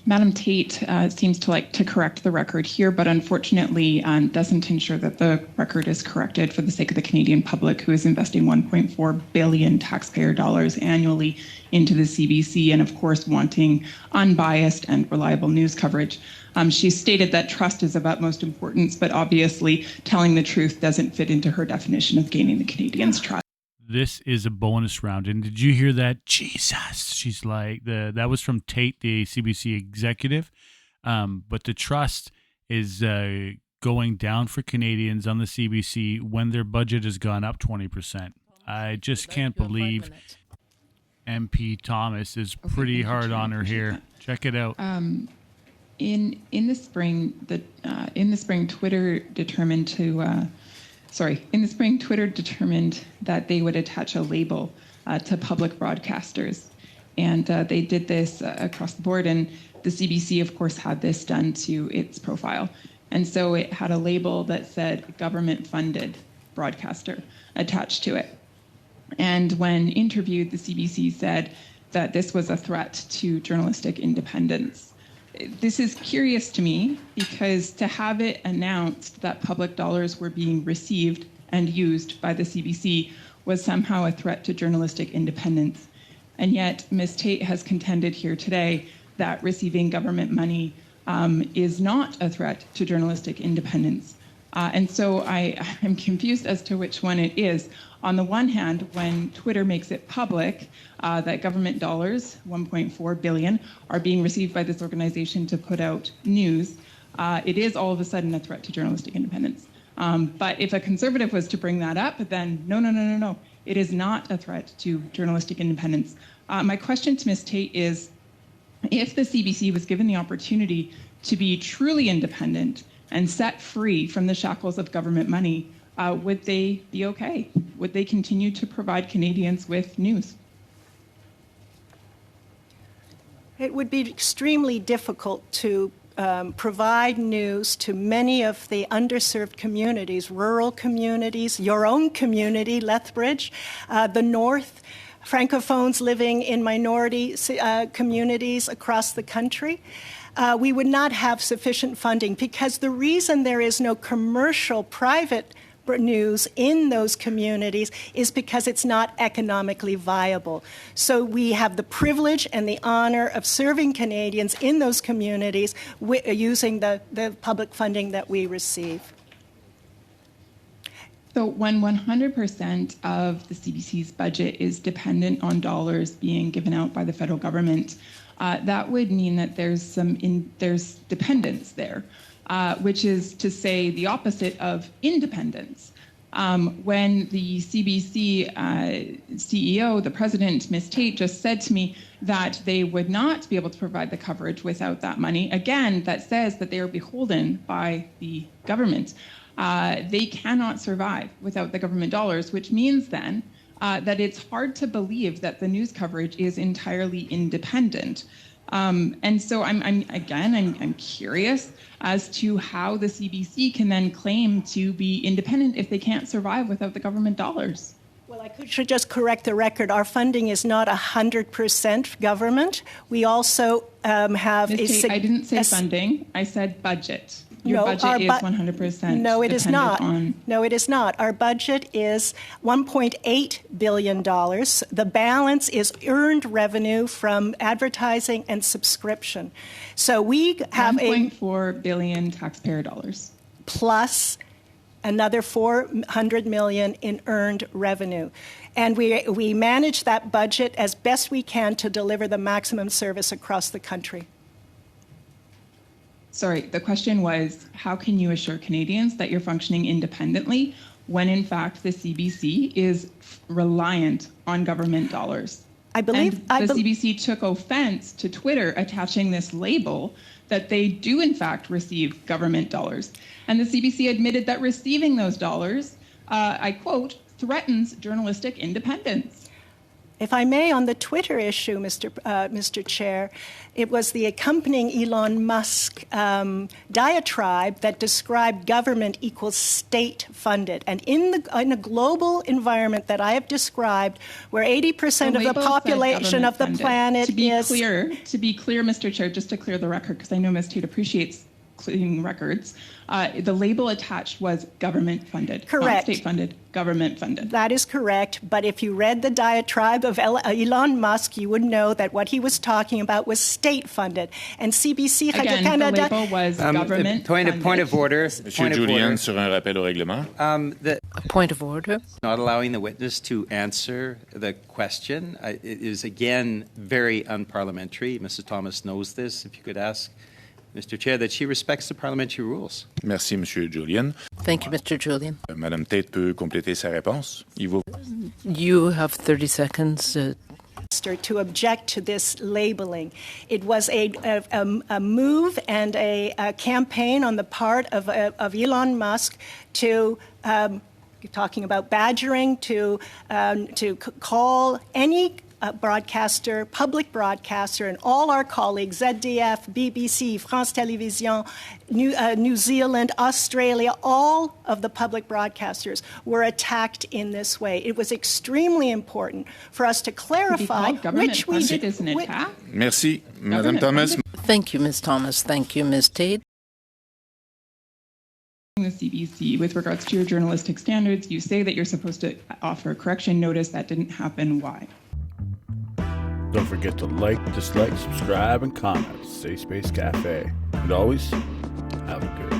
Madam Tate seems to like to correct the record here, but unfortunately doesn't ensure that the record is corrected for the sake of the Canadian public, who is investing $1.4 billion taxpayer dollars annually into the CBC, and of course wanting unbiased and reliable news coverage. She stated that trust is of utmost importance, but obviously telling the truth doesn't fit into her definition of gaining the Canadians' trust. This is a bonus round. And did you hear that? Jesus. She's like, that was from Tate, the CBC executive. But the trust is going down for Canadians on the CBC when their budget has gone up 20%. I just can't believe MP Thomas is pretty hard on her here. Check it out. In the spring, Twitter determined that they would attach a label to public broadcasters. And they did this across the board. And the CBC, of course, had this done to its profile. And so it had a label that said government-funded broadcaster attached to it. And when interviewed, the CBC said that this was a threat to journalistic independence. This is curious to me because to have it announced that public dollars were being received and used by the CBC was somehow a threat to journalistic independence. And yet Ms. Tate has contended here today that receiving government money is not a threat to journalistic independence. And so I am confused as to which one it is. On the one hand, when Twitter makes it public that government dollars, $1.4 billion, are being received by this organization to put out news, it is all of a sudden a threat to journalistic independence. But if a conservative was to bring that up, then no. It is not a threat to journalistic independence. My question to Ms. Tate is, if the CBC was given the opportunity to be truly independent and set free from the shackles of government money, would they be okay? Would they continue to provide Canadians with news? It would be extremely difficult to provide news to many of the underserved communities, rural communities, your own community, Lethbridge, the North, Francophones living in minority communities across the country. We would not have sufficient funding because the reason there is no commercial private news in those communities is because it's not economically viable. So we have the privilege and the honor of serving Canadians in those communities using the public funding that we receive. So when 100% of the CBC's budget is dependent on dollars being given out by the federal government, that would mean that there's dependence there, which is to say the opposite of independence. When the CBC CEO, the president, Ms. Tate, just said to me that they would not be able to provide the coverage without that money, again, that says that they are beholden by the government. They cannot survive without the government dollars, which means then that it's hard to believe that the news coverage is entirely independent. And so I'm curious as to how the CBC can then claim to be independent if they can't survive without the government dollars. Well, I should just correct the record. Our funding is not 100% government. We also have Ms. Tate, I didn't say funding. I said budget. Your budget is 100%. No, it is not. No, it is not. Our budget is $1.8 billion. The balance is earned revenue from advertising and subscription. So we have $1.4 billion taxpayer dollars. Plus another $400 million in earned revenue. And we manage that budget as best we can to deliver the maximum service across the country. Sorry, the question was, how can you assure Canadians that you're functioning independently when, in fact, the CBC is reliant on government dollars? I believe the CBC took offense to Twitter attaching this label that they do, in fact, receive government dollars. And the CBC admitted that receiving those dollars, I quote, threatens journalistic independence. If I may, on the Twitter issue, Mr. Chair, it was the accompanying Elon Musk diatribe that described government equals state-funded. And in a global environment that I have described, where 80% of the label said population of the government-funded. planet To be is... clear, Mr. Chair, just to clear the record, because I know Ms. Tate appreciates cleaning records, the label attached was government-funded. Correct. Not state-funded, government-funded. That is correct, but if you read the diatribe of Elon Musk, you would know that what he was talking about was state-funded. And CBC Again, the label was government-funded. Point of order. Monsieur Julian, sur un rappel au règlement. A point of order. Not allowing the witness to answer the question it is, again, very unparliamentary. Mrs. Thomas knows this. If you could ask Mr. Chair that she respects the parliamentary rules. Merci, Monsieur Julian. Thank you, Mr. Julian. Madame Tate peut compléter sa réponse. You have 30 seconds. To object to this labeling. It was a move and a campaign on the part of Elon Musk to talking about badgering, to call any broadcaster, public broadcaster, and all our colleagues, ZDF, BBC, France Télévisions, New Zealand, Australia, all of the public broadcasters were attacked in this way. It was extremely important for us to clarify which we did. Is an attack. Merci, Madame Thomas. Thank you, Ms. Thomas. Thank you, Ms. Tate. The CBC, with regards to your journalistic standards, you say that you're supposed to offer a correction notice. That didn't happen. Why? Don't forget to like, dislike, subscribe, and comment. Safe Space Cafe. And always, have a good